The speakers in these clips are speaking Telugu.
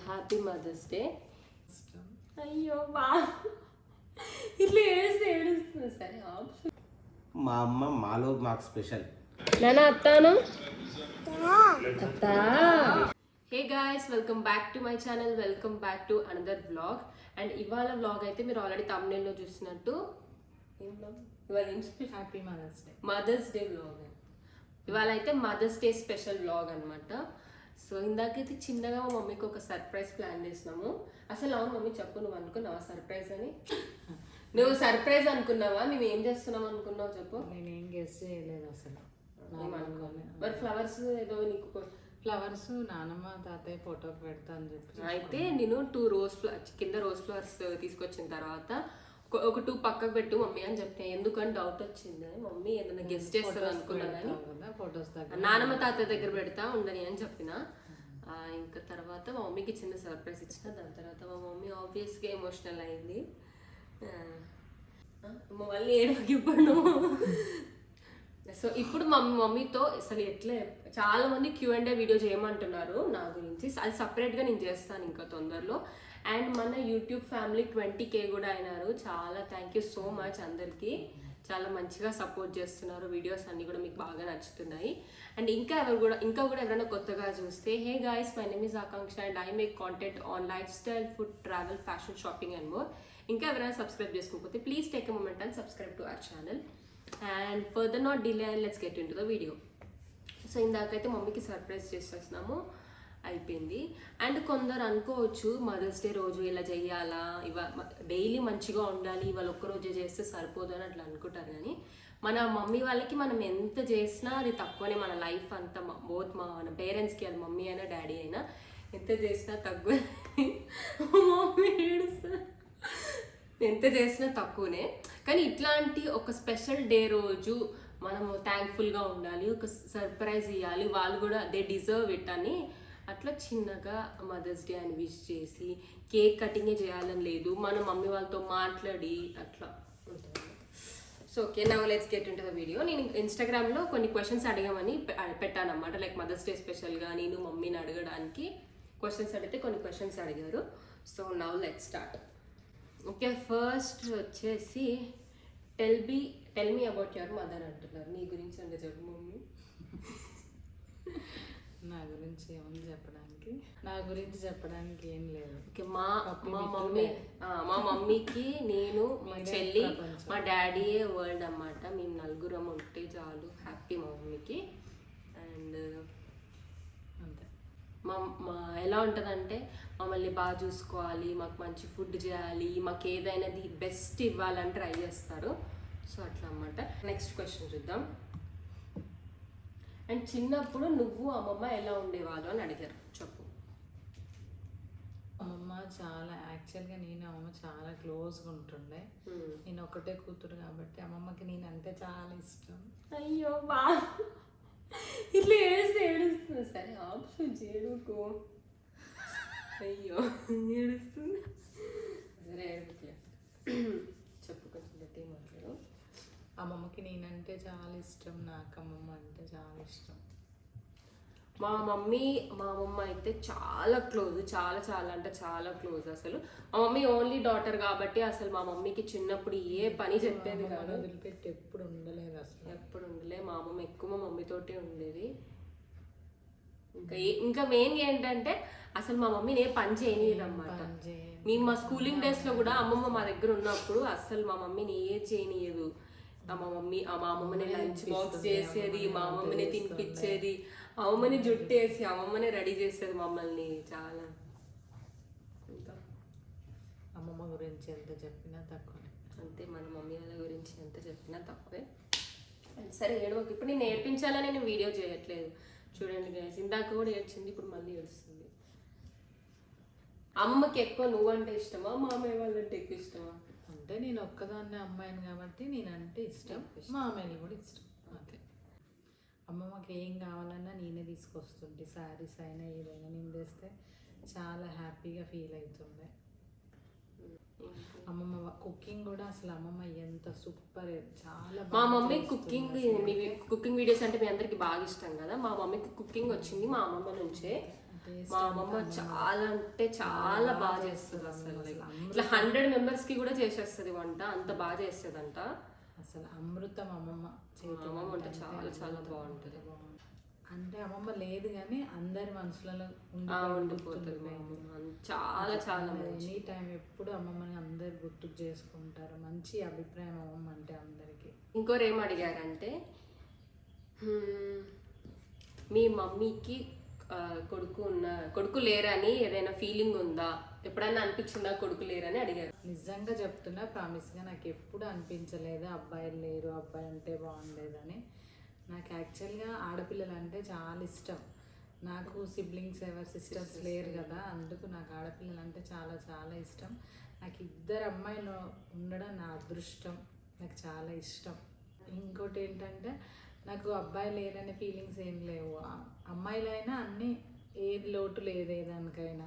Happy mother's day. అయ్యో బా ఇట్లా ఏడుస్తుంది. సరే మా అమ్మ మాలో మాకు స్పెషల్. నాన్న అత్తాను అత్తా. Hey guys, welcome back to my channel, welcome back to another vlog. And ఇవాళ వ్లాగ్ అయితే మీరు ఆల్రెడీ తమ్నెల్లో చూసినట్టు ఇవాళ happy mother's day. Mother's day vlog. ఇవాళ అయితే మదర్స్ డే స్పెషల్ వ్లాగ్ అనమాట. సో ఇందాకైతే చిన్నగా మా మమ్మీకి ఒక సర్ప్రైజ్ ప్లాన్ చేసినాము. అసలు అవును మమ్మీ చెప్పు, నువ్వు అనుకున్నావా సర్ప్రైజ్ అని? నువ్వు సర్ప్రైజ్ అనుకున్నావా? మేము ఏం చేస్తున్నాం అనుకున్నావు చెప్పు. నేనేం గెస్ చేయలేదు అసలు. మరి ఫ్లవర్స్ ఏదో నీకు ఫ్లవర్స్ నానమ్మ తాతయ్య ఫోటో పెడతా అని చెప్పి అయితే నేను 2 రోజ్ కింద రోజ్ ఫ్లవర్స్ తీసుకొచ్చిన తర్వాత ఒక 2 పక్కకు పెట్టు మమ్మీ అని చెప్పిన. ఎందుకని డౌట్ వచ్చింది, మమ్మీ ఏదైనా గెస్ట్ చేస్తారు అనుకున్నా కానీ ఫొటోస్ నానమ్మ తాతయ్య దగ్గర పెడతా ఉండని అని చెప్పిన. ఇంకా తర్వాత మా మమ్మీకి చిన్న సర్ప్రైజ్ ఇచ్చిన. దాని తర్వాత మా మమ్మీ ఆబ్వియస్గా ఎమోషనల్ అయింది. మళ్ళీ ఏడుకి ఇప్పుడు. సో ఇప్పుడు మా మమ్మీతో అసలు ఎట్లా చాలా మంది Q&A వీడియో చేయమంటున్నారు నా గురించి. అది సపరేట్గా నేను చేస్తాను ఇంకా తొందరలో. అండ్ మన యూట్యూబ్ ఫ్యామిలీ 20K కూడా అయినారు. చాలా థ్యాంక్ యూ సో మచ్ అందరికీ. చాలా మంచిగా సపోర్ట్ చేస్తున్నారు. వీడియోస్ అన్నీ కూడా మీకు బాగా నచ్చుతున్నాయి. అండ్ ఇంకా కూడా ఎవరైనా కొత్తగా చూస్తే, hey guys, my name is Akanksha and I make content on lifestyle, food, travel, fashion, shopping and more. ఇంకా ఎవరైనా సబ్స్క్రైబ్ చేసుకోకపోతే please take a moment and subscribe to our channel. And further not delay and let's get into the video. So ఇందాకైతే మమ్మీకి సర్ప్రైజ్ చేసేస్తున్నాము, అయిపోయింది. అండ్ కొందరు అనుకోవచ్చు మదర్స్ డే రోజు ఇలా చెయ్యాలా, డైలీ మంచిగా ఉండాలి, ఇవాళ ఒక్కరోజే చేస్తే సరిపోదు అని అట్లా అనుకుంటారు. కానీ మన మమ్మీ వాళ్ళకి మనం ఎంత చేసినా అది తక్కువనే. మన లైఫ్ అంతా మన పేరెంట్స్కి, అది మమ్మీ అయినా డాడీ అయినా, ఎంత చేసినా తక్కువ. మమ్మీ ఏడుస్తా, ఎంత చేసినా తక్కువనే. కానీ ఇట్లాంటి ఒక స్పెషల్ డే రోజు మనము థ్యాంక్ఫుల్గా ఉండాలి, ఒక సర్ప్రైజ్ ఇవ్వాలి, వాళ్ళు కూడా దే డిజర్వ్ ఇట్ అని అట్లా చిన్నగా మదర్స్ డే అని విష్ చేసి కేక్ కటింగే చేయాలని లేదు, మన మమ్మీ వాళ్ళతో మాట్లాడి అట్లా ఉంటుంది. So okay, now let's get into the video. నేను ఇన్స్టాగ్రామ్లో కొన్ని క్వశ్చన్స్ అడిగామని పెట్టాను అనమాట. లైక్ మదర్స్ డే స్పెషల్గా నేను మమ్మీని అడగడానికి క్వశ్చన్స్ అడిగితే కొన్ని క్వశ్చన్స్ అడిగారు. So now let's start. Okay, first వచ్చేసి tell me about your mother అంటున్నారు. నీ గురించి అంటే చెప్పు మమ్మీ. నా గురించి ఏముంది చెప్పడానికి? నా గురించి చెప్పడానికి ఏం లేదు. ఓకే, మా మమ్మీకి నేను, మా చెల్లి, మా డాడీయే వరల్డ్ అన్నమాట. మేము నలుగురం ఉంటే చాలు, హ్యాపీ మా మమ్మీకి. అండ్ అంతే. మా ఎలా ఉంటుందంటే మమ్మల్ని బాగా చూసుకోవాలి, మాకు మంచి ఫుడ్ చేయాలి, మాకు ఏదైనా ది బెస్ట్ ఇవ్వాలని ట్రై చేస్తారు. సో అట్లా అన్నమాట. నెక్స్ట్ క్వశ్చన్ చూద్దాం. అండ్ చిన్నప్పుడు నువ్వు అమ్మమ్మ ఎలా ఉండేవాళ్ళు అని అడిగారు, చెప్పు. అమ్మమ్మ చాలా యాక్చువల్గా నేను అమ్మమ్మ చాలా క్లోజ్గా ఉంటుండే. నేను ఒకటే కూతురు కాబట్టి అమ్మమ్మకి నేను అంటే చాలా ఇష్టం. అయ్యో బా ఇట్లా ఏడుస్తుంది. సరే ఆప్షన్ చేడుకో. అయ్యో ఏడుస్తుంది. సరే చెప్పు, కొంచెం గట్టి మాట్లాడు. అమ్మమ్మకి నేనంటే చాలా ఇష్టం, నాకు అమ్మమ్మ అంటే చాలా ఇష్టం. మా అమ్మమ్మ అయితే చాలా క్లోజ్, చాలా చాలా అంటే చాలా క్లోజ్. అసలు మా మమ్మీ ఓన్లీ డాటర్ కాబట్టి అసలు మా మమ్మీకి చిన్నప్పుడు ఏ పని చెప్పేది కాదు, వదిలిపెట్టి ఎప్పుడు ఉండలేదు. అసలు ఎప్పుడు ఉండలే. మా అమ్మమ్మ ఎక్కువ మా మమ్మీతోటే ఉండేది. ఇంకా మెయిన్ ఏంటంటే అసలు మా మమ్మీని ఏ పని చేయనియదు అన్నమాట. మేము మా స్కూలింగ్ డేస్లో కూడా అమ్మమ్మ మా దగ్గర ఉన్నప్పుడు అసలు మా మమ్మీని ఏ చేయనియదు. మా అమ్మమ్మని లంచ్ బాక్స్ చేసేది, మా అమ్మమ్మని తినిపించేది, అమ్మమ్మని జుట్టేసి అమ్మమ్మని రెడీ చేసేది మమ్మల్ని. చాలా అమ్మమ్మ గురించి ఎంత చెప్పినా తక్కువే. అంతే, మన మమ్మీ వాళ్ళ గురించి ఎంత చెప్పినా తక్కువే. సరే ఏడవకు, ఇప్పుడు నేను ఏడ్పించాలని నేను వీడియో చేయట్లేదు. చూడండి గైస్, ఇందాక కూడా ఏడ్చింది, ఇప్పుడు మళ్ళీ ఏడుస్తుంది. అమ్మకి ఎక్కువ నువ్వంటే ఇష్టమా, మామయ్య వాళ్ళంటే ఎక్కువ ఇష్టమా? అంటే నేను ఒక్కదాన్నే అమ్మాయిని కాబట్టి నేనంటే ఇష్టం, మా అమ్మాయిలు కూడా ఇష్టం. అంతే. అమ్మమ్మకి ఏం కావాలన్నా నేనే తీసుకొస్తుంటే, శారీస్ అయినా ఏదైనా నేను తెస్తే చాలా హ్యాపీగా ఫీల్ అవుతుండే. అమ్మమ్మ కుకింగ్ కూడా అసలు అమ్మమ్మ ఎంత సూపర్, చాలా మా మమ్మీ కుకింగ్ వీడియోస్ అంటే మీ అందరికి బాగా ఇష్టం కదా. మా మమ్మీకి కుకింగ్ వచ్చింది మా అమ్మమ్మ నుంచే. మా అమ్మమ్మ చాలా అంటే చాలా బాగా చేస్తుంది అసలు. ఇట్లా 100 members కి కూడా చేసేస్తుంది వంట, అంత బాగా చేస్తుందంట. అసలు అమృతం అమ్మమ్మ చేతి అమ్మమ్మ వంట చాలా చాలా బాగుంటుంది. అంటే అమ్మమ్మ లేదు కానీ అందరి మనసులలో ఉండిపోతుంది మా అమ్మమ్మ. చాలా చాలా ఎనీ టైం ఎప్పుడు అమ్మమ్మని అందరు గుర్తుకు చేసుకుంటారు. మంచి అభిప్రాయం అమ్మమ్మ అంటే అందరికీ. ఇంకోరు ఏం అడిగారంటే మీ మమ్మీకి కొడుకు లేరని ఏదైనా ఫీలింగ్ ఉందా, ఎప్పుడైనా అనిపించిందా కొడుకు లేరని అడిగారు. నిజంగా చెప్తున్నా, ప్రామిస్గా నాకు ఎప్పుడు అనిపించలేదు అబ్బాయిలు లేరు, అబ్బాయి ఉంటే బాగుండేదని. నాకు యాక్చువల్గా ఆడపిల్లలు అంటే చాలా ఇష్టం. నాకు సిబ్లింగ్స్ ఎవరు సిస్టర్స్ లేరు కదా, అందుకు నాకు ఆడపిల్లలు అంటే చాలా చాలా ఇష్టం. నాకు 2 అమ్మాయిలు ఉండడం నా అదృష్టం, నాకు చాలా ఇష్టం. ఇంకోటి ఏంటంటే నాకు అబ్బాయి లేరనే ఫీలింగ్స్ ఏం లేవు. అమ్మాయిలైనా అన్నీ ఏది లోటు లేదు ఏదానికైనా.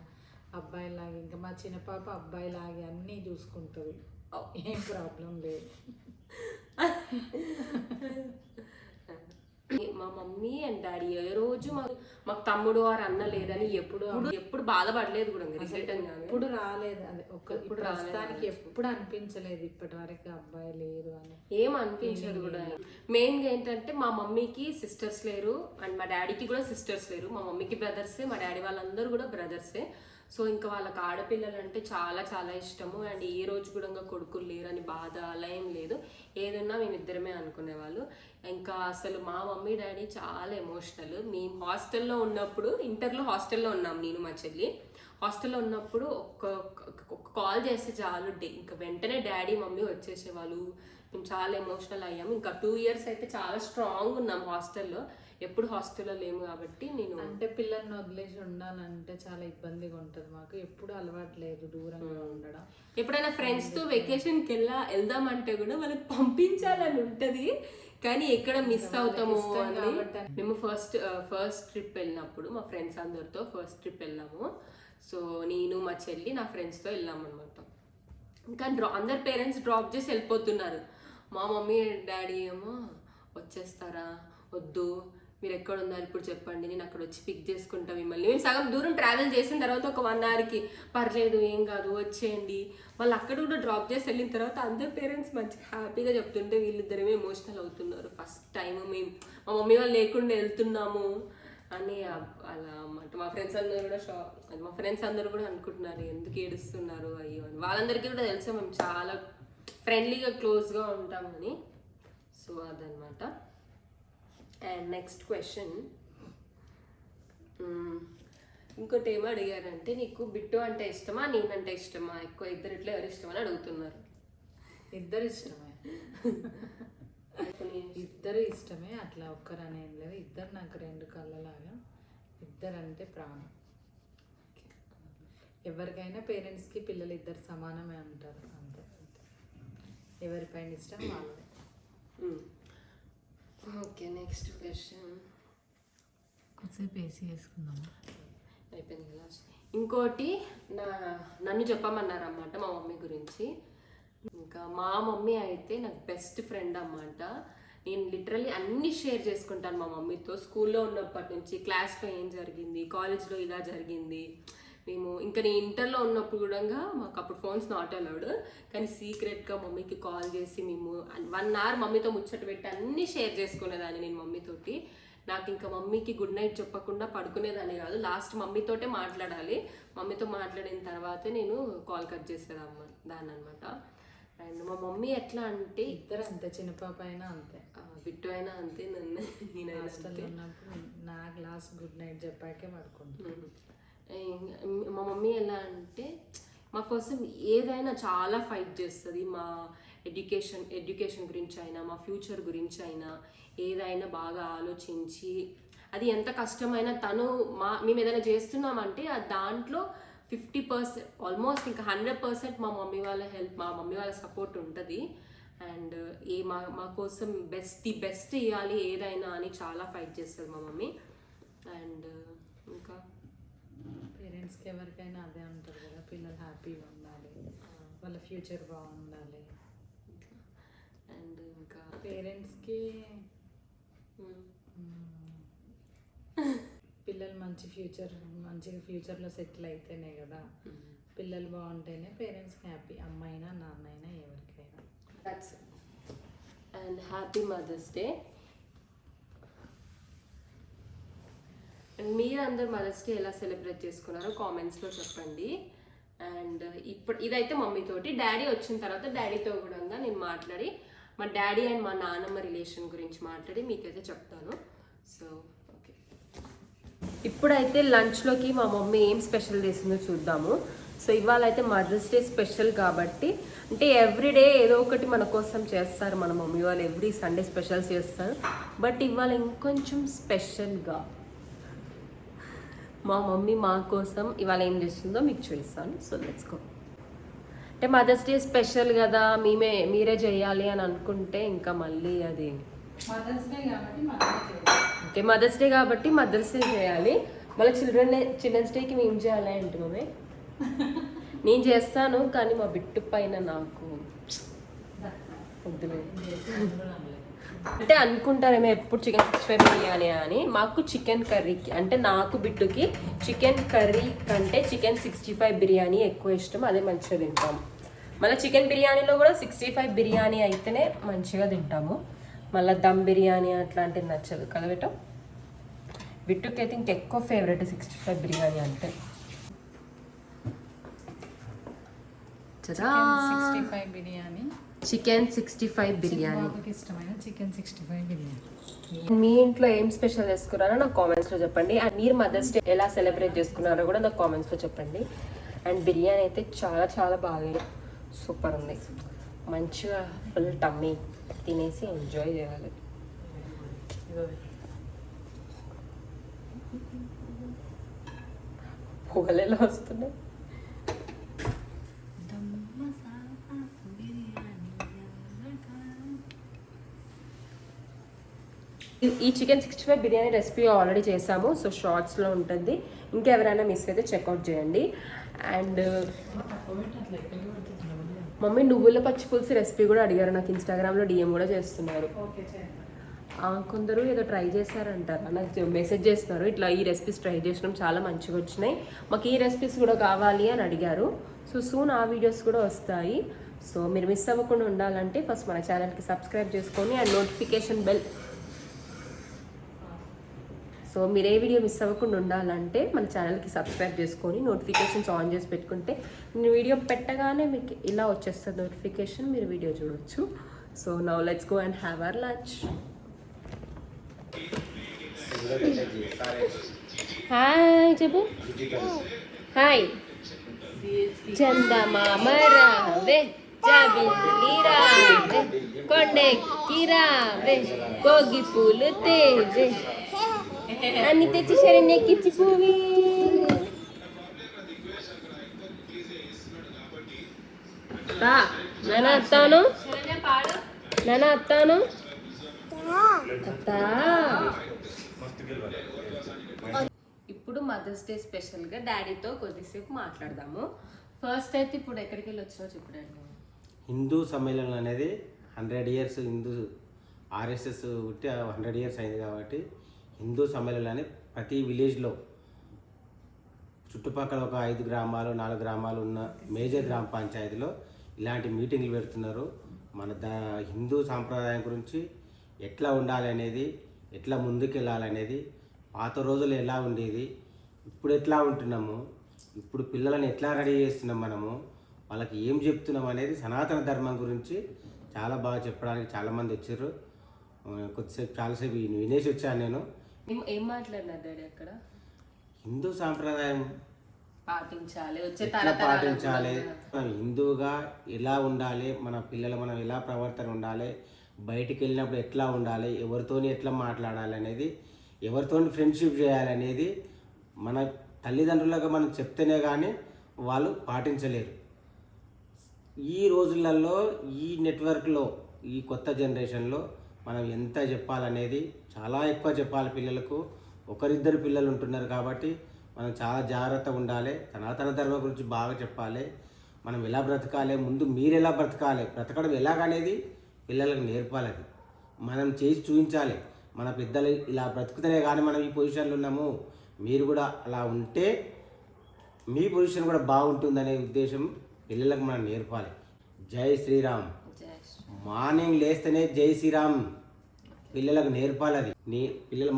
అబ్బాయిలాగే ఇంకా మా చిన్న పాప అబ్బాయిలాగే అన్నీ చూసుకుంటుంది, ఏం ప్రాబ్లం లేదు. మా మమ్మీ అండ్ డాడీ ఏ రోజు మాకు తమ్ముడు వారు అన్న లేదని ఎప్పుడు బాధపడలేదు కూడా. ఎప్పుడు రాలేదు, అదే ఇప్పుడు ప్రస్తుతానికి ఎప్పుడు అనిపించలేదు ఇప్పటి వరకు అబ్బాయి లేరు అని. ఏం అనిపించదు కూడా. మెయిన్గా ఏంటంటే మా మమ్మీకి సిస్టర్స్ లేరు అండ్ మా డాడీకి కూడా సిస్టర్స్ లేరు. మా మమ్మీకి బ్రదర్సే, మా డాడీ వాళ్ళందరూ కూడా బ్రదర్సే. సో ఇంకా వాళ్ళకి ఆడపిల్లలు అంటే చాలా చాలా ఇష్టము. అండ్ ఏ రోజు కూడా ఇంకా కొడుకులు లేరని బాధ అలా ఏం లేదు. ఏదన్నా మేమిద్దరమే అనుకునేవాళ్ళు. ఇంకా అసలు మా మమ్మీ డాడీ చాలా ఎమోషనల్. మేము హాస్టల్లో ఉన్నప్పుడు, ఇంటర్లో హాస్టల్లో ఉన్నాం నేను మా చెల్లి. హాస్టల్లో ఉన్నప్పుడు ఒక కాల్ చేస్తే చాలు ఇంకా వెంటనే డాడీ మమ్మీ వచ్చేసేవాళ్ళు. మేము చాలా ఎమోషనల్ అయ్యాము. ఇంకా 2 years అయితే చాలా స్ట్రాంగ్ ఉన్నాం హాస్టల్లో. ఎప్పుడు హాస్టల్లో లేము కాబట్టి నేను అంటే పిల్లల్ని వదిలేసి ఉండాలంటే చాలా ఇబ్బందిగా ఉంటుంది మాకు. ఎప్పుడు అలవాటు లేదు దూరంగా ఉండడం. ఎప్పుడైనా ఫ్రెండ్స్తో వెకేషన్కి వెళ్దామంటే కూడా వాళ్ళకి పంపించాలని ఉంటుంది, కానీ ఎక్కడ మిస్ అవుతాము అని. మేము ఫస్ట్ ట్రిప్ వెళ్ళినప్పుడు మా ఫ్రెండ్స్ అందరితో ఫస్ట్ ట్రిప్ వెళ్ళాము. సో నేను మా చెల్లి నా ఫ్రెండ్స్తో వెళ్ళాము అనమాట. ఇంకా అందరి పేరెంట్స్ డ్రాప్ చేసి వెళ్ళిపోతున్నారు. మా మమ్మీ డాడీ ఏమో వచ్చేస్తారా, వద్దు మీరు ఎక్కడ ఉన్నారు ఇప్పుడు చెప్పండి, నేను అక్కడ వచ్చి పిక్ చేసుకుంటా మిమ్మల్ని. మేము సగం దూరం ట్రావెల్ చేసిన తర్వాత ఒక 1 hourకి పర్లేదు ఏం కాదు వచ్చేయండి. వాళ్ళు అక్కడ కూడా డ్రాప్ చేసి వెళ్ళిన తర్వాత అందరి పేరెంట్స్ మంచిగా హ్యాపీగా చెప్తుంటే వీళ్ళిద్దరేమో ఎమోషనల్ అవుతున్నారు. ఫస్ట్ టైం మేము మా మమ్మీ వాళ్ళు లేకుండా వెళ్తున్నాము అని అలా అన్నమాట. మా ఫ్రెండ్స్ అందరూ కూడా అనుకుంటున్నారు ఎందుకు ఏడుస్తున్నారు అయ్యో అని. వాళ్ళందరికీ కూడా తెలుసు మేము చాలా ఫ్రెండ్లీగా క్లోజ్గా ఉంటామని. సో అదనమాట. అండ్ నెక్స్ట్ క్వశ్చన్, ఇంకోటి ఏమో అడిగారంటే నీకు బిట్టు అంటే ఇష్టమా నేనంటే ఇష్టమా ఎక్కువ, ఇద్దరిట్లో ఎవరు ఇష్టమని అడుగుతున్నారు. ఇద్దరు ఇష్టమే, ఇద్దరు ఇష్టమే, అట్లా ఒక్కరని ఏం లేదు. ఇద్దరు నాకు 2 కళ్ళలాగా, ఇద్దరంటే ప్రాణం. ఎవరికైనా పేరెంట్స్కి పిల్లలు ఇద్దరు సమానమే అంటారు, అంతే. ఎవరిపైన ఇష్టం వాళ్ళదే. ఓకే నెక్స్ట్ క్వశ్చన్ కొంచెంసేపు వేసి వేసుకుందాము, అయిపోయింది లాస్ట్. ఇంకోటి నన్ను చెప్పమన్నారు అన్నమాట మా మమ్మీ గురించి. ఇంకా మా మమ్మీ అయితే నాకు బెస్ట్ ఫ్రెండ్ అన్నమాట. నేను లిటరల్లీ అన్నీ షేర్ చేసుకుంటాను మా మమ్మీతో. స్కూల్లో ఉన్నప్పటి నుంచి క్లాస్లో ఏం జరిగింది, కాలేజ్లో ఇలా జరిగింది. మేము ఇంకా నేను ఇంటర్లో ఉన్నప్పుడు కూడా మాకు అప్పుడు ఫోన్స్ నాట్ అలౌడ్, కానీ సీక్రెట్గా మమ్మీకి కాల్ చేసి మేము 1 hour మమ్మీతో ముచ్చట పెట్టి అన్నీ షేర్ చేసుకునేదాన్ని నేను మమ్మీతోటి. నాకు ఇంకా మమ్మీకి గుడ్ నైట్ చెప్పకుండా పడుకునేదాన్ని కాదు, లాస్ట్ మమ్మీతోటే మాట్లాడాలి. మమ్మీతో మాట్లాడిన తర్వాతే నేను కాల్ కట్ చేసేదాన్ని అనమాట. అండ్ మా మమ్మీ ఎట్లా అంటే ఇద్దరు అంతే, చిన్న పాప అయినా అంతే, బిట్టు అయినా అంతే, నేను హాస్టల్లో ఉన్నప్పుడు నాకు లాస్ట్ గుడ్ నైట్ చెప్పాకే పడుకుంటాను. మా మమ్మీ ఎలా అంటే మా కోసం ఏదైనా చాలా ఫైట్ చేస్తుంది. మా ఎడ్యుకేషన్ గురించి అయినా మా ఫ్యూచర్ గురించి అయినా ఏదైనా బాగా ఆలోచించి, అది ఎంత కష్టమైనా తను మేము ఏదైనా చేస్తున్నామంటే దాంట్లో 50% ఆల్మోస్ట్ ఇంకా 100% మా మమ్మీ వాళ్ళ హెల్ప్, మా మమ్మీ వాళ్ళ సపోర్ట్ ఉంటుంది. అండ్ మా కోసం బెస్ట్ ఇవ్వాలి ఏదైనా అని చాలా ఫైట్ చేస్తుంది మా మమ్మీ. అండ్ ఇంకా పేరెంట్స్కి ఎవరికైనా అదే అంటారు కదా, పిల్లలు హ్యాపీగా ఉండాలి, వాళ్ళ ఫ్యూచర్ బాగుండాలి. అండ్ ఇంకా పేరెంట్స్కి పిల్లలు మంచిగా ఫ్యూచర్లో సెటిల్ అయితేనే కదా, పిల్లలు బాగుంటేనే పేరెంట్స్కి హ్యాపీ, అమ్మాయినా నాన్నైనా ఎవరికైనా. That's and happy mother's day. And మీరు అందరు మదర్స్ డే ఎలా సెలబ్రేట్ చేసుకున్నారో కామెంట్స్లో చెప్పండి. అండ్ ఇప్పుడు ఇదైతే మమ్మీతోటి, డాడీ వచ్చిన తర్వాత డాడీతో కూడా నేను మాట్లాడి మా డాడీ అండ్ మా నాన్నమ్మ రిలేషన్ గురించి మాట్లాడి మీకైతే చెప్తాను. సో ఓకే, ఇప్పుడైతే లంచ్లోకి మా మమ్మీ ఏం స్పెషల్ చేసిందో చూద్దాము. సో ఇవాళ అయితే మదర్స్ డే స్పెషల్ కాబట్టి, అంటే ఎవ్రీడే ఏదో ఒకటి మన కోసం చేస్తారు మన మమ్మీ వాళ్ళు, ఎవ్రీ సండే స్పెషల్స్ చేస్తారు. బట్ ఇవాళ ఇంకొంచెం స్పెషల్గా మా మమ్మీ మా కోసం ఇవాళ ఏం చేస్తుందో మీకు చూపిస్తాను. So let's go. అంటే మదర్స్ డే స్పెషల్ కదా, మీరే చేయాలి అని అనుకుంటే ఇంకా మళ్ళీ అది మదర్స్ డే కాబట్టి ఓకే, మదర్స్ డే కాబట్టి మదర్స్ డే చేయాలి. మళ్ళీ చిల్డ్రన్స్ డేకి మేము చేయాలి అంటే మమ్మీ నేను చేస్తాను, కానీ మా బిట్టు పైన నాకు వద్దులే. అంటే అనుకుంటారేమో ఎప్పుడు చికెన్ 65 బిర్యానీ అని. మాకు చికెన్ కర్రీకి అంటే నాకు బిట్టుకి చికెన్ కర్రీ కంటే చికెన్ 65 బిర్యానీ ఎక్కువ ఇష్టం, అదే మంచిగా తింటాము. మళ్ళీ చికెన్ బిర్యానీలో కూడా 65 బిర్యానీ అయితేనే మంచిగా తింటాము. మళ్ళీ దమ్ బిర్యానీ అట్లాంటివి నచ్చదు కదా బిట్టు. బిట్టుకి అయితే ఇంకెక్కువ ఫేవరెట్ 65 బిర్యానీ అంటే. 65 బిర్యానీ, చికెన్ 65 బిర్యానీ. ఇష్టమైన చికెన్ 65 బిర్యానీ. మీ ఇంట్లో ఏం స్పెషల్ చేసుకున్నారో నాకు కామెంట్స్లో చెప్పండి. అండ్ మీరు మదర్స్ డే ఎలా సెలబ్రేట్ చేసుకున్నారో కూడా నాకు కామెంట్స్లో చెప్పండి. అండ్ బిర్యానీ అయితే చాలా చాలా బాగా సూపర్ ఉంది. మంచిగా ఫుల్ టమ్మీ తినేసి ఎంజాయ్ చేయాలి. పొగలేలా వస్తున్నాయి. ఈ చికెన్ 65 బిర్యానీ రెసిపీ ఆల్రెడీ చేసాము, సో షార్ట్స్లో ఉంటుంది. ఇంకెవరైనా మిస్ అయితే చెక్అవుట్ చేయండి. అండ్ మమ్మీ నువ్వుల పచ్చి పులుసు రెసిపీ కూడా అడిగారు, నాకు ఇన్స్టాగ్రామ్లో DM కూడా చేస్తున్నారు. కొందరు ఏదో ట్రై చేశారంటారా, నాకు మెసేజ్ చేస్తున్నారు, ఇట్లా ఈ రెసిపీస్ ట్రై చేసినాం చాలా మంచిగా వచ్చినాయి, మాకు ఈ రెసిపీస్ కూడా కావాలి అని అడిగారు. సో సూన్ ఆ వీడియోస్ కూడా వస్తాయి. సో మీరు మిస్ అవ్వకుండా ఉండాలంటే ఫస్ట్ మన ఛానల్కి సబ్స్క్రైబ్ చేసుకొని అండ్ నోటిఫికేషన్ బెల్, సో మీరు ఏ వీడియో మిస్ అవ్వకుండా ఉండాలంటే మన ఛానల్కి సబ్స్క్రైబ్ చేసుకొని నోటిఫికేషన్స్ ఆన్ చేసి పెట్టుకుంటే నేను వీడియో పెట్టగానే మీకు ఇలా వచ్చేస్తుంది నోటిఫికేషన్, మీరు వీడియో చూడవచ్చు. So now let's go and have our lunch. Hi చెప్పు. హాయ్. చందమామ రావే, జాబిల్లి రావే, కొండెక్కి రావే, కోగి పూలు తేవే, అన్ని తెచ్చి శరణ్యకిచ్చి పువ్వి. నాన్న అత్తాను, నాన్న అత్తాను అత్తా. ఇప్పుడు మదర్స్ డే స్పెషల్గా డాడీతో కొద్దిసేపు మాట్లాడదాము. ఫస్ట్ అయితే ఇప్పుడు ఎక్కడికి వెళ్ళి వచ్చినా చెప్పు డాడీ. హిందూ సమ్మేళనం అనేది 100 years హిందూ RSS పుట్టి 100 years అయింది కాబట్టి హిందూ సమ్మేళనాన్ని ప్రతి విలేజ్లో చుట్టుపక్కల ఒక 5 గ్రామాలు 4 గ్రామాలు ఉన్న మేజర్ గ్రామ పంచాయతీలో ఇలాంటి మీటింగ్లు పెడుతున్నారు. మన హిందూ సాంప్రదాయం గురించి ఎట్లా ఉండాలి అనేది, ఎట్లా ముందుకు వెళ్ళాలనేది, పాత రోజులు ఎలా ఉండేది, ఇప్పుడు ఎట్లా ఉంటున్నాము, ఇప్పుడు పిల్లలను ఎట్లా రెడీ చేస్తున్నాం, మనము వాళ్ళకి ఏం చెప్తున్నాం అనేది సనాతన ధర్మం గురించి చాలా బాగా చెప్పడానికి చాలామంది వచ్చారు. కొద్దిసేపు చాలాసేపు వినేసి వచ్చాను నేను. ఏం మాట్లాడినారు డాడీ అక్కడ? హిందూ సాంప్రదాయం పాటించాలి, ఎట్లా పాటించాలి, మనం హిందూగా ఎలా ఉండాలి, మన పిల్లలు మనం ఎలా ప్రవర్తన ఉండాలి, బయటికి వెళ్ళినప్పుడు ఎట్లా ఉండాలి, ఎవరితోని ఎట్లా మాట్లాడాలి అనేది, ఎవరితోని ఫ్రెండ్షిప్ చేయాలనేది మన తల్లిదండ్రులుగా మనం చెప్తేనే కానీ వాళ్ళు పాటించలేరు. ఈ రోజులలో ఈ నెట్వర్క్లో ఈ కొత్త జనరేషన్లో మనం ఎంత చెప్పాలనేది చాలా ఎక్కువ చెప్పాలి పిల్లలకు. ఒకరిద్దరు పిల్లలు ఉంటున్నారు కాబట్టి మనం చాలా జాగ్రత్తగా ఉండాలి. సనాతన ధర్మం గురించి బాగా చెప్పాలి. మనం ఎలా బ్రతకాలి, ముందు మీరు ఎలా బ్రతకాలి, బ్రతకడం ఎలాగనేది పిల్లలకు నేర్పాలి. అది మనం చేసి చూపించాలి. మన పెద్దలు ఇలా బ్రతుకుతేనే కానీ మనం ఈ పొజిషన్లో ఉన్నాము, మీరు కూడా అలా ఉంటే మీ పొజిషన్ కూడా బాగుంటుందనే ఉద్దేశం పిల్లలకు మనం నేర్పాలి. జై శ్రీరామ్. మార్నింగ్ లేస్తేనే జై శ్రీరామ్ పిల్లలకు నేర్పాలి. అది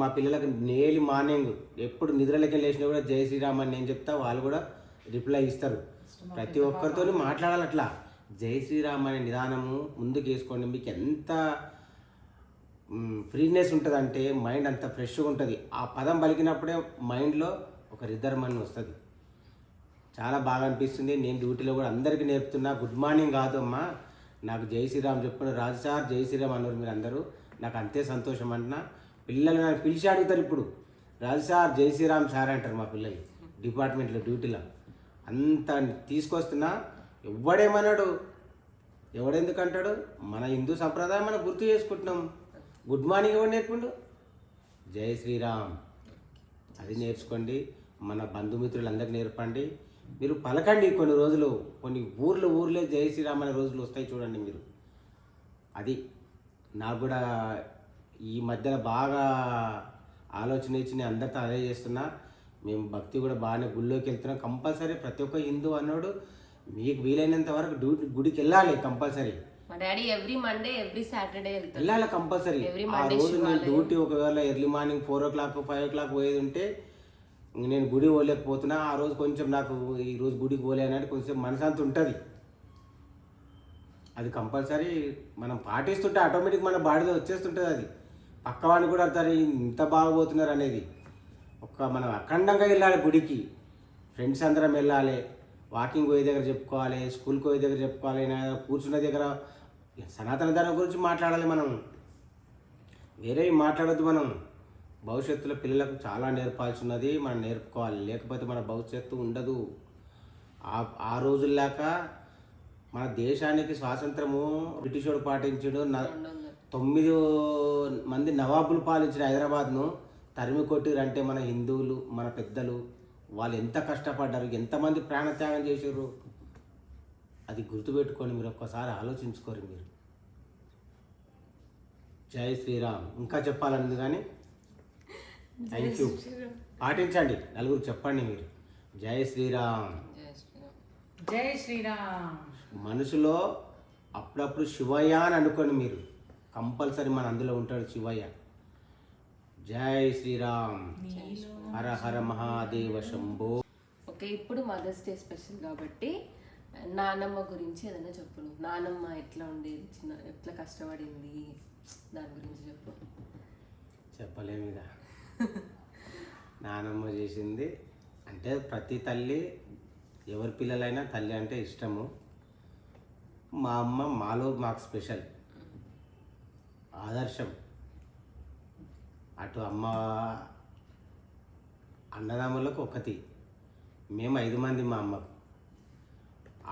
మా పిల్లలకు డైలీ మార్నింగ్ ఎప్పుడు నిద్రలకి లేచినా కూడా జై శ్రీరామ్ అని నేను చెప్తా, వాళ్ళు కూడా రిప్లై ఇస్తారు. ప్రతి ఒక్కరితో మాట్లాడాలి అట్లా. జై శ్రీరామ్ అనే నిదానము ముందుకు వేసుకోండి. మీకు ఎంత ఫ్రీనెస్ ఉంటుంది అంటే మైండ్ అంత ఫ్రెష్గా ఉంటుంది. ఆ పదం పలికినప్పుడే మైండ్లో ఒక రిధర్మ్ అని వస్తుంది. చాలా బాగా అనిపిస్తుంది. నేను డ్యూటీలో కూడా అందరికీ నేర్పుతున్నా. గుడ్ మార్నింగ్ కాదు అమ్మా, నాకు జై శ్రీరామ్ చెప్పిన రాజు సార్ జై శ్రీరామ్ అన్నారు మీరు అందరూ, నాకు అంతే సంతోషం అంటున్నా. పిల్లలు నాకు పిలిచి అడుగుతారు ఇప్పుడు, రాజు సార్ జై శ్రీరామ్ సార్ అంటారు మా పిల్లలు డిపార్ట్మెంట్లో డ్యూటీలో. అంత తీసుకొస్తున్నా. ఎవడేమన్నాడు, ఎవడెందుకు అంటాడు? మన హిందూ సంప్రదాయం మనం గుర్తు చేసుకుంటున్నాం. గుడ్ మార్నింగ్ ఎవరు నేర్పుండు? జై శ్రీరామ్ అది నేర్చుకోండి. మన బంధుమిత్రులందరికీ నేర్పండి. మీరు పలకండి కొన్ని రోజులు, కొన్ని ఊర్లే జై శ్రీరామ్ అనే రోజులు వస్తాయి చూడండి మీరు. అది నాకు కూడా ఈ మధ్యలో బాగా ఆలోచన ఇచ్చి నేను అందరితో అదే చేస్తున్నా. మేము భక్తి కూడా బాగానే గుళ్ళోకి వెళ్తున్నాం. కంపల్సరీ ప్రతి ఒక్క హిందూ అన్నాడు మీకు వీలైనంత వరకు గుడికి వెళ్ళాలి కంపల్సరీ. మా daddy every Monday every Saturday వెళ్ళాలి కంపల్సరీ. ఆ రోజు నేను డ్యూటీ ఒకవేళ ఎర్లీ మార్నింగ్ 4 o'clock 5 o'clock పోయేది ఉంటే నేను గుడి పోలేకపోతున్నా. ఆ రోజు కొంచెం నాకు ఈ రోజు గుడికి పోలేనంటే కొంచెం మనసంత ఉంటుంది. అది కంపల్సరీ మనం పాటిస్తుంటే ఆటోమేటిక్ మన బాడీలో వచ్చేస్తుంటుంది. అది పక్కవాడిని కూడా అర్థారు ఇంత బాగపోతున్నారు అనేది. మనం అఖండంగా వెళ్ళాలి గుడికి. ఫ్రెండ్స్ అందరం వెళ్ళాలి. వాకింగ్ పోయే దగ్గర చెప్పుకోవాలి, స్కూల్కి పోయే దగ్గర చెప్పుకోవాలి, కూర్చున్న దగ్గర సనాతన ధర్మం గురించి మాట్లాడాలి. మనం వేరే మాట్లాడొద్దు. మనం భవిష్యత్తులో పిల్లలకు చాలా నేర్పాల్సి ఉన్నది, మనం నేర్పుకోవాలి. లేకపోతే మన భవిష్యత్తు ఉండదు. ఆ రోజుల్లాక మన దేశానికి స్వాతంత్రము బ్రిటిష్ వాడు పాటించాడు. 9 మంది నవాబులు పాలించిన హైదరాబాద్ను తరిమి కొట్టిరంటే మన హిందువులు, మన పెద్దలు వాళ్ళు ఎంత కష్టపడ్డారు, ఎంతమంది ప్రాణత్యాగం చేశారు. అది గుర్తుపెట్టుకొని మీరు ఒక్కసారి ఆలోచించుకోరు మీరు. జై శ్రీరామ్. ఇంకా చెప్పాలన్నది కానీ థ్యాంక్ యూ. పాటించండి, నలుగురు చెప్పండి మీరు. జై శ్రీరామ్. జై శ్రీరామ్. మనసులో అప్పుడప్పుడు శివయ్య అని అనుకోండి మీరు. కంపల్సరీ మన అందులో ఉంటాడు శివయ్య. జై శ్రీరామ్. హర హర మహాదేవ శంభో. ఓకే, ఇప్పుడు మదర్స్ డే స్పెషల్ కాబట్టి నానమ్మ గురించి ఏదైనా చెప్పు. నానమ్మ ఎట్లా ఉండేది, ఎట్లా కష్టపడింది, దాని గురించి చెప్పు. చెప్పలేము ఇక. నానమ్మ చేసింది అంటే ప్రతి తల్లి ఎవరి పిల్లలైనా తల్లి అంటే ఇష్టము. మా అమ్మ మాకు స్పెషల్ ఆదర్శం. అటు అమ్మ అన్నదమ్ములకు ఒకటి, మేము 5 మంది. మా అమ్మకు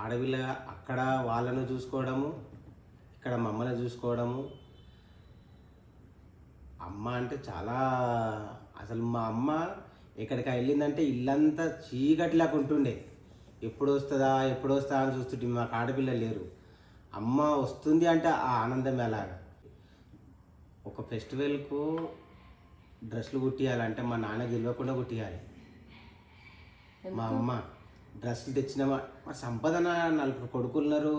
ఆడపిల్లగా అక్కడ వాళ్ళను చూసుకోవడము, ఇక్కడ మమ్మల్ని చూసుకోవడము. అమ్మ అంటే చాలా అసలు మా అమ్మ ఎక్కడికి వెళ్ళిందంటే ఇల్లంతా చీకటిలాగా ఉంటుండే. ఎప్పుడు వస్తుందా అని చూస్తుంటే మాకు ఆడపిల్లలు లేరు. అమ్మ వస్తుంది అంటే ఆ ఆనందం ఎలాగా. ఒక ఫెస్టివల్కు డ్రెస్సులు కుట్టియాలంటే మా నాన్న గెలవకుండా కుట్టియాలి. మా అమ్మ డ్రెస్సులు తెచ్చిన మా సంపాదన 4 కొడుకులున్నారు,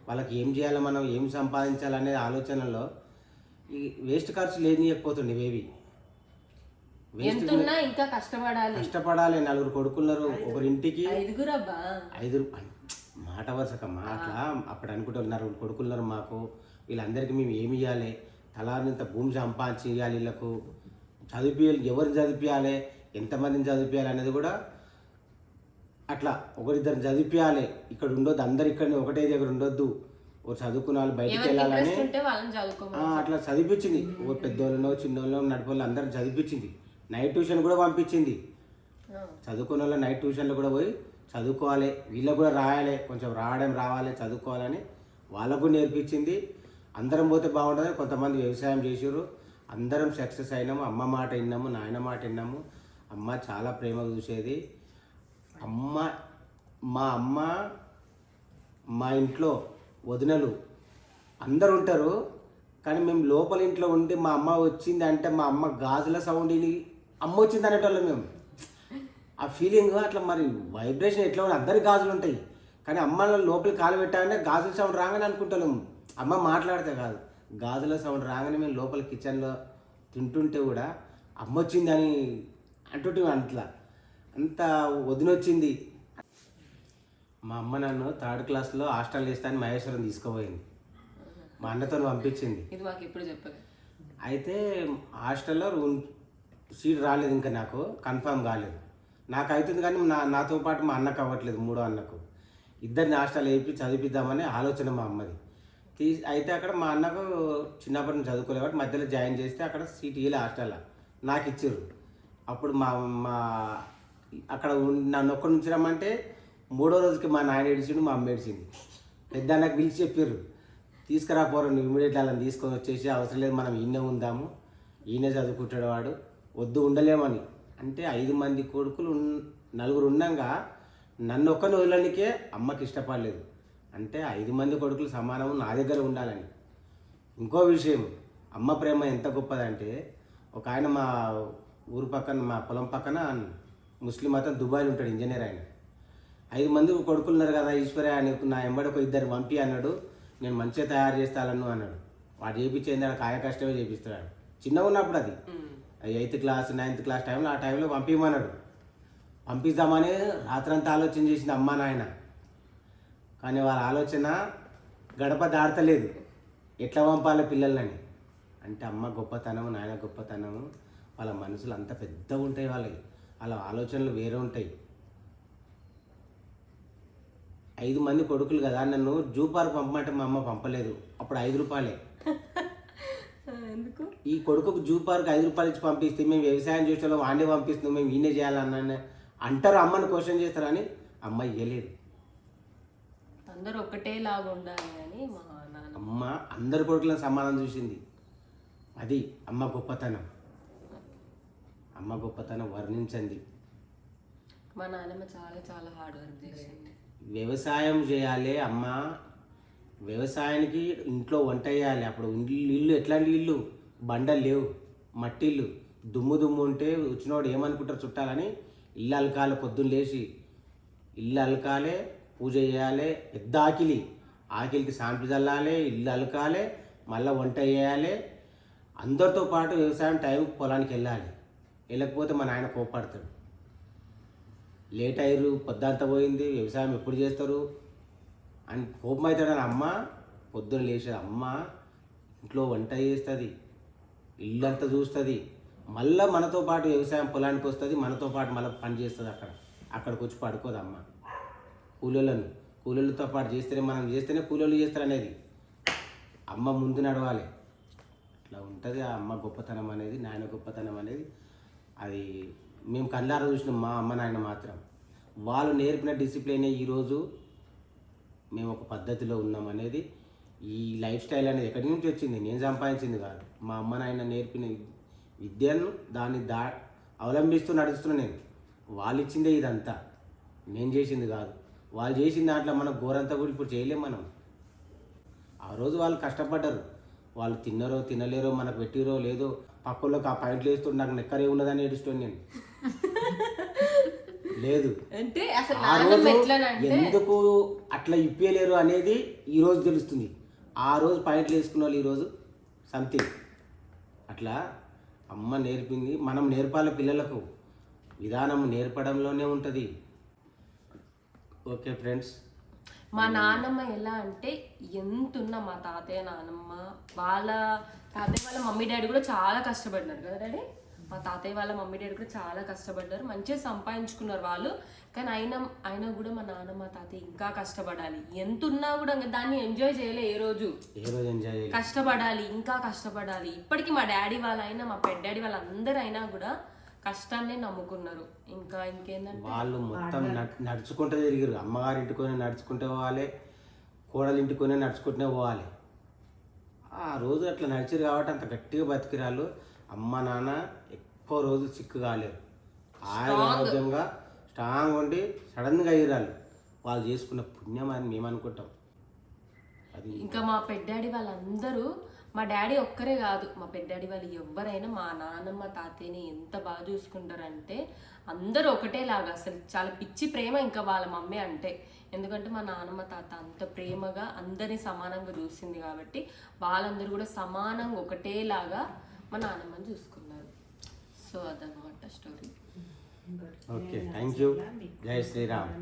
వాళ్ళకి ఏం చేయాలి, మనం ఏం సంపాదించాలనే ఆలోచనలో ఈ వేస్ట్ ఖర్చు లేనియకపోతుండే. ఇవేవి ఇంకా కష్టపడాలి. 4 కొడుకులున్నారు, ఒకరింటికి 5 మాట వరుసకమ్మా. అట్లా అప్పుడు అనుకుంటారు 4 కొడుకులున్నారు మాకు, వీళ్ళందరికీ మేము ఏమి ఇవ్వాలి, తలారింత భూమి సంపాదించి ఇవ్వాలి, వీళ్ళకు చదివియాలి, ఎవరిని చదివియాలి, ఎంతమందిని చదివియాలి అనేది కూడా అట్లా 1-2 చదివియాలి. ఇక్కడ ఉండొద్దు, అందరు ఇక్కడ ఒకటే దగ్గర ఉండొద్దు, ఓ చదువుకున్న వాళ్ళు బయటికి వెళ్ళాలని అట్లా చదివించింది. ఓ పెద్దోళ్ళనో చిన్నోళ్ళనో నడిపోళ్ళు అందరిని చదివించింది. నైట్ ట్యూషన్ కూడా పంపించింది. చదువుకున్న వాళ్ళు నైట్ ట్యూషన్లో కూడా పోయి చదువుకోవాలి, వీళ్ళకు కూడా రాయాలి, కొంచెం రావాలి, చదువుకోవాలని వాళ్ళకు నేర్పించింది. అందరం పోతే బాగుంటుంది. కొంతమంది వ్యవసాయం చేసారు, అందరం సక్సెస్ అయినాము. అమ్మ మాట విన్నాము, నాయన మాట విన్నాము. అమ్మ చాలా ప్రేమగా చూసేది. మా అమ్మ మా ఇంట్లో వదినలు అందరు ఉంటారు, కానీ మేము లోపల ఇంట్లో ఉండి మా అమ్మ వచ్చింది అంటే మా అమ్మ గాజుల సౌండ్ని అమ్మ వచ్చింది అనేటోళ్ళం మేము. ఆ ఫీలింగ్ అట్లా మరి వైబ్రేషన్ ఎట్లా ఉన్నాయి, అందరికి గాజులు ఉంటాయి కానీ అమ్మ లోపలికి కాలు పెట్టాలంటే గాజుల సౌండ్ రాగానే అనుకుంటాము, అమ్మ మాట్లాడితే కాదు, గాజుల సౌండ్ రాగానే మేము లోపల కిచెన్లో తింటుంటే కూడా అమ్మ వచ్చిందని అంటుంటే అట్లా అంత వదినొచ్చింది. మా అమ్మ నన్ను 3rd క్లాస్లో హాస్టల్ వేస్తాను మహేశ్వరం తీసుకుపోయింది, మా అన్నతో పంపించింది. ఇది మాకు ఎప్పుడు చెప్పలేదు. అయితే హాస్టల్లో సీట్ రాలేదు, ఇంకా నాకు కన్ఫర్మ్ కాలేదు. నాకు అవుతుంది కానీ నాతో పాటు మా అన్నకు అవ్వట్లేదు, 3వ అన్నకు. ఇద్దరిని హాస్టల్ వేపి చదివిద్దామని ఆలోచన మా అమ్మది. అయితే అక్కడ మా అన్నకు చిన్నప్పటి నుంచి చదువుకోలేదు కాబట్టి మధ్యలో జాయిన్ చేస్తే అక్కడ సీట్ ఇవ్వలే హాస్టల్లో, నాకు ఇచ్చారు. అప్పుడు మా అక్కడ నన్ను ఒక్కడి నుంచి రమ్మంటే 3వ రోజుకి మా నాయన ఏడిచిండు, మా అమ్మ ఏడిచింది. పెద్ద అన్నకు పిలిచి చెప్పారు, తీసుకురాపోరు నువ్వు ఇమీడియట్లీ అలా తీసుకొని వచ్చేసి, అవసరం లేదు మనం ఈయనే ఉందాము, ఈయనే చదువుకుంటాడు వాడు, వద్దు ఉండలేమని. అంటే 5 మంది కొడుకులు 4 ఉన్నాగా నన్ను ఒక్కరిని వదలనికే అమ్మకి ఇష్టపడలేదు. అంటే 5 మంది కొడుకులు సమానము నా దగ్గర ఉండాలని. ఇంకో విషయం, అమ్మ ప్రేమ ఎంత గొప్పదంటే, ఒక ఆయన మా ఊరు పక్కన మా పొలం పక్కన ముస్లిం అతను దుబాయ్లో ఉంటాడు, ఇంజనీర్. ఆయన 5 మంది కొడుకులు ఉన్నారు కదా ఈశ్వర్య అని, నా ఎంబడి ఒక 2 పంపి అన్నాడు, నేను మంచిగా తయారు చేస్తాను అన్నాడు. వాడు చేయించేది కాయ కష్టమే చేపిస్తాడు. చిన్నగా ఉన్నప్పుడు అది 8th క్లాస్ 9th క్లాస్ టైంలో, ఆ టైంలో పంపించమన్నాడు. పంపిద్దామని రాత్రంతా ఆలోచన చేసింది అమ్మ నాయన, కానీ వాళ్ళ ఆలోచన గడప దాడతలేదు, ఎట్లా పంపాలి పిల్లలని. అంటే అమ్మ గొప్పతనము, నాయన గొప్పతనము, వాళ్ళ మనసులు అంత పెద్దగా ఉంటాయి, వాళ్ళకి వాళ్ళ ఆలోచనలు వేరే ఉంటాయి. 5 మంది కొడుకులు కదా, నన్ను జూ పార్క్ పంపమంటే మా అమ్మ పంపలేదు. అప్పుడు 5 రూపాయలే. ఎందుకు ఈ కొడుకుకు జూ పార్క్ 5 రూపాయలు ఇచ్చి పంపిస్తే మేము వ్యవసాయం చేసేవాళ్ళం, వాడినే పంపిస్తున్నాం, మేము ఈయనే చేయాలన్నా అంటారు, అమ్మని క్వశ్చన్ చేస్తారని అమ్మ ఇవ్వలేదు. అందరూ ఒకటేలాగా ఉండాలి అని మా నాన్న. అమ్మ అందరి కొడుకులను సమానం చూసింది, అది అమ్మ గొప్పతనం. అమ్మ గొప్పతనం వర్ణించండి. మా నాన్నమ్మ చాలా చాలా హార్డ్ వర్క్ చేసింది. వ్యవసాయం చేయాలి అమ్మ, వ్యవసాయానికి ఇంట్లో వంట చేయాలి. అప్పుడు ఇల్లు ఎట్లాంటి ఇల్లు, బండలు లేవు, మట్టి ఇల్లు, దుమ్ము ఉంటే వచ్చినవాడు ఏమనుకుంటారు చుట్టాలని, ఇల్లు అలకాలి, పొద్దున్న లేచి ఇల్లు అలకాలి, పూజ చేయాలి, పెద్ద ఆకిలికి సాంపి చల్లాలి, ఇల్లు అలకాలి, మళ్ళీ వంట చేయాలి. అందరితో పాటు వ్యవసాయం టైంకి పొలానికి వెళ్ళాలి, వెళ్ళకపోతే మా నాయన కోపడతాడు. లేట్ అయ్యారు, పొద్దంతా పోయింది, వ్యవసాయం ఎప్పుడు చేస్తారు అని కోపం అవుతాడని అమ్మ పొద్దున్న లేచేది. అమ్మ ఇంట్లో వంట చేస్తుంది, ఇల్లంతా చూస్తుంది, మళ్ళీ మనతో పాటు వ్యవసాయం పొలానికి వస్తుంది, మనతో పాటు మళ్ళీ పని చేస్తుంది. అక్కడికి వచ్చి పడుకోదు అమ్మ. కూలీలతో పాటు చేస్తేనే, మనం చేస్తేనే కూలీలు చేస్తారు అనేది. అమ్మ ముందు నడవాలి, అట్లా ఉంటుంది ఆ అమ్మ గొప్పతనం అనేది, నాయన గొప్పతనం అనేది. అది మేము కళ్ళారా చూసినాం, మా అమ్మ నాయన మాత్రం. వాళ్ళు నేర్పిన డిసిప్లినే ఈరోజు మేము ఒక పద్ధతిలో ఉన్నాం అనేది. ఈ లైఫ్ స్టైల్ అనేది ఎక్కడి నుంచి వచ్చింది, నేను సంపాదించింది కాదు, మా అమ్మ నాయన నేర్పిన విద్యను దాన్ని అవలంబిస్తూ నడుస్తున్నా నేను. వాళ్ళు ఇచ్చిందే ఇదంతా, నేను చేసింది కాదు. వాళ్ళు చేసిన దాంట్లో మనం ఘోరంతా కూడా ఇప్పుడు చేయలేం మనం. ఆ రోజు వాళ్ళు కష్టపడ్డారు, వాళ్ళు తిన్నారో తినలేరో, మనకు పెట్టిరో లేదో, పక్కలోకి ఆ పాయింట్లు వేస్తుంటే నాకు నెక్కరే ఉన్నదని ఏడుస్తాను నేను. లేదు, అంటే అసలు ఆ రోజు ఎందుకు అట్లా ఇప్పలేరు అనేది ఈరోజు తెలుస్తుంది. ఆ రోజు పాయింట్లు వేసుకున్న వాళ్ళు ఈరోజు సంథింగ్. అట్లా అమ్మ నేర్పింది మనం నేర్పాలి పిల్లలకు, విధానం నేర్పడంలోనే ఉంటుంది. ఓకే ఫ్రెండ్స్, మా నాన్నమ్మ ఎలా అంటే ఎంతున్నా, మా తాతయ్య నాన్నమ్మ వాళ్ళ తాతయ్య వాళ్ళ మమ్మీ డాడీ కూడా చాలా కష్టపడినారు కదా డాడీ. మా తాతయ్య వాళ్ళ మమ్మీ డాడీ కూడా చాలా కష్టపడ్డారు, మంచిగా సంపాదించుకున్నారు వాళ్ళు. కానీ అయినా కూడా మా నాన్నమ్మ తాతయ్య ఇంకా కష్టపడాలి. ఎంతున్నా కూడా దాన్ని ఎంజాయ్ చేయలే ఏ రోజు ఎంజాయ్ కష్టపడాలి, ఇంకా కష్టపడాలి. ఇప్పటికీ మా డాడీ వాళ్ళైనా, మా పెద్ద డాడీ వాళ్ళందరూ అయినా కూడా కష్టాన్నే నమ్ముకున్నారు. ఇంకేందంటే వాళ్ళు మొత్తం నడుచుకుంటూ తిరిగారు. అమ్మగారి ఇంటికొని నడుచుకుంటూ పోవాలి, కోడలి ఇంటికొని నడుచుకుంటూనే పోవాలి. ఆ రోజు అట్లా నడిచారు కాబట్టి అంత గట్టిగా బతికిరాళ్ళు. అమ్మ నాన్న ఎక్కువ రోజులు సిక్కు కాలేరు, ఆరోగ్యంగా స్ట్రాంగ్ ఉండి సడన్గా అయ్యారు. వాళ్ళు చేసుకున్న పుణ్యం అని మేము అనుకుంటాం. అది ఇంకా మా పెద్దాడి వాళ్ళందరూ మా డాడీ ఒక్కరే కాదు, మా పెద్దాడి వాళ్ళు ఎవరైనా మా నాన్నమ్మ తాతయ్యని ఎంత బాగా చూసుకుంటారంటే అందరూ ఒకటేలాగా, అసలు చాలా పిచ్చి ప్రేమ ఇంకా వాళ్ళ మమ్మీ అంటే. ఎందుకంటే మా నాన్నమ్మ తాత అంత ప్రేమగా అందరినీ సమానంగా చూసింది కాబట్టి వాళ్ళందరూ కూడా సమానంగా ఒకటేలాగా మా నాన్నమ్మని చూసుకున్నారు. సో అదనమాట స్టోరీ. Okay, thank you. జై శ్రీరామ్.